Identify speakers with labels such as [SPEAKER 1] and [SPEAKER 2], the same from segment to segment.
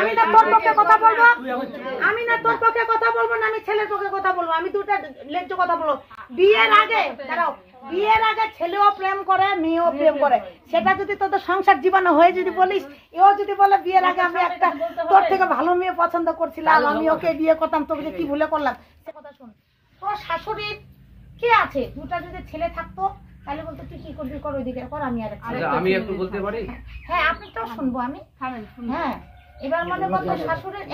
[SPEAKER 1] আমি না তোর পক্ষে কথা বলবো, আমি না তোর পক্ষে কথা বলবো না, আমি ছেলের পক্ষে কথা বলবো। আমি দুটা লেজ্জ কথা বলবো। বিয়ের আগে দাঁড়াও, বিয়ের আগে ছেলেও প্রেম করে মেয়েও প্রেম করে, সেটা যদি তোদের সংসার জীবনে হয়ে যদি বলিস, এও যদি বলে বিয়ের আগে আমি একটা তোর থেকে ভালো মেয়ে পছন্দ করছিলাম, আমি ওকে বিয়ে করতাম, তোকে কি ভুলে করলাম, সে কথা শোন। তোর শাশুড়ির কে আছে? দুটা যদি ছেলে থাকতো তাহলে বলতো তুই কি করবি, কর ওইদিকে কর, আমি আর
[SPEAKER 2] আমি একটু বলতে পারি?
[SPEAKER 1] হ্যাঁ আপনারটাও শুনবো আমি। হ্যাঁ এবার মনে করতো শাশুড়ির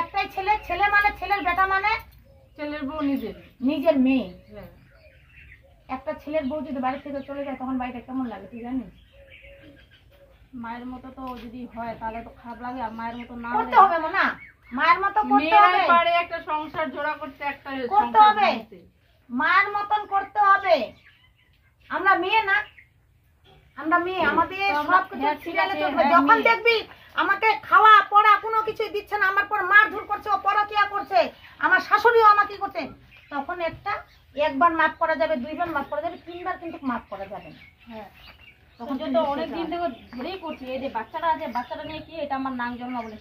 [SPEAKER 1] একটাই ছেলে, ছেলে মানে ছেলের বেটা মানে
[SPEAKER 3] ছেলের বউ
[SPEAKER 1] নিজের মেয়ে। একটা ছেলের বউ যদি বাড়ি থেকে চলে যায় তখন বাড়িটা কেমন লাগে তুই জানিস?
[SPEAKER 3] মায়ের মতো তো যদি হয় তাহলে তো খারাপ লাগে, আর মায়ের মতো না
[SPEAKER 1] করতে হবে না, মায়ের মতো করতে হবে,
[SPEAKER 3] পারে একটা সংসার জোড়া করতে, একটা
[SPEAKER 1] করতে হবে, মায়ের মতন করতে হবে। আমরা মেয়ে না, আমরা মেয়ে, আমাদের সবকিছু সিরিয়ালে চলবে। যখন দেখবি আমাকে খাওয়া পড়া কোনো কিছুই দিচ্ছে না, আমার পর মারধর করছে, ও পরকিয়া করছে, আমার শাশুড়িও আমাকে করছে, তখন একবার মাফ করা যাবে, দুইবার মাফ করা যাবে, তিনবার কিন্তু মাফ করা যাবে না।
[SPEAKER 3] হ্যাঁ তখন তো অনেকদিন থেকে ধরেই করছি, এই যে বাচ্চাটা আছে, বাচ্চাটা নিয়ে কি এটা আমার নাম জন্ম বলে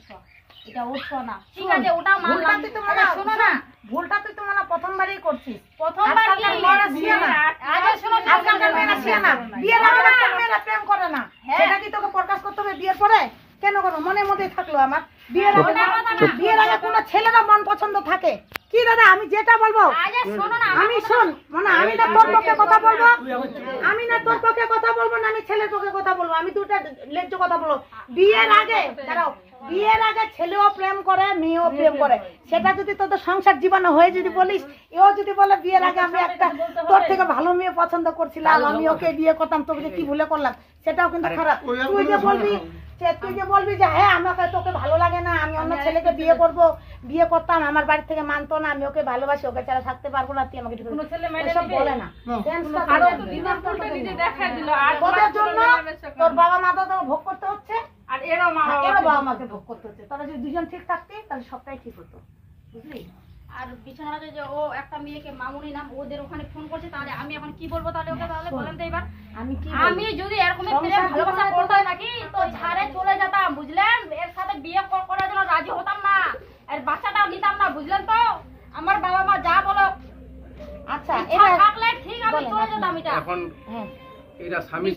[SPEAKER 3] এটা ওর না, ঠিক আছে ওটা মানলাম।
[SPEAKER 1] তুই তো মনে শোনো না, ভুলটা তুই তো মনে প্রথমবারই করছিস।
[SPEAKER 3] প্রথমবার কি
[SPEAKER 1] মেয়েরা শিয়া না, আগে শোনো, আজকালকার মেয়েরা শিয়া না, বিয়ের আগে মেয়েরা প্রেম করে না, সেটা কি তোকে প্রকাশ করতে হবে বিয়ের পরে? কেন করবো? মনের মধ্যে থাকলো আমার বিয়ের আগে কোনো ছেলেরা মন পছন্দ থাকে কি দাদা? আমি যেটা বলবো আমি শোন, মানে আমি না তোর পক্ষে কথা বলবো, আমি না তোর পক্ষে কথা বলবো না, আমি ছেলের পক্ষে কথা বলবো। আমি দুটা লেজ্জ কথা বলবো। বিয়ের আগে দাঁড়াও, বিয়ের আগে ছেলেও প্রেম করে মেয়েও প্রেম করে, সেটা যদি তোদের সংসার জীবনে হয়ে যদি বলিস, এও যদি বলে বিয়ের আগে আমি একটা তোর থেকে ভালো মেয়ে পছন্দ করছিলাম, আমি ওকে বিয়ে করতাম, তোকে কি ভুলে করলাম, সেটাও কিন্তু খারাপ। তুই যে বলবি যে হ্যাঁ আমাকে তোকে ভালো লাগে না, আমি অন্য ছেলেকে বিয়ে করব, বিয়ে করতাম, আমার বাড়ি থেকে মানতো না, আমি ওকে ভালোবাসি, ওকে ছাড়া থাকতে পারবো না, তুই আমাকে কোনো ছেলে বলে না। ওদের জন্য তোর বাবা মা তো ভোগ করতে হচ্ছে, আর এরও বাবা মাকে ভোগ করতে হচ্ছে। তারা যদি দুজন ঠিক থাকতে তাহলে সবটাই ঠিক হতো, বুঝলি?
[SPEAKER 3] আর বিছানাতে যে ও একটা মেয়েকে মামুনি নাম ওদের ওখানে ফোন করছে, তাহলে আমি এখন কি বলবো তাহলে ওকে? তাহলে বলেন তো এবার আমি যদি এরকম ভালোবাসা করতাম নাকি তো ঝাড়ে চলে যেতাম, বুঝলেন? এর সাথে বিয়ে করার জন্য রাজি হতাম না, আর বাচ্চাটাও নিতাম না, বুঝলেন তো? আমার বাবা মা যা বলো
[SPEAKER 1] আচ্ছা
[SPEAKER 3] থাকলে ঠিক আমি চলে যেতাম। এটা
[SPEAKER 2] এখন এটা স্বামী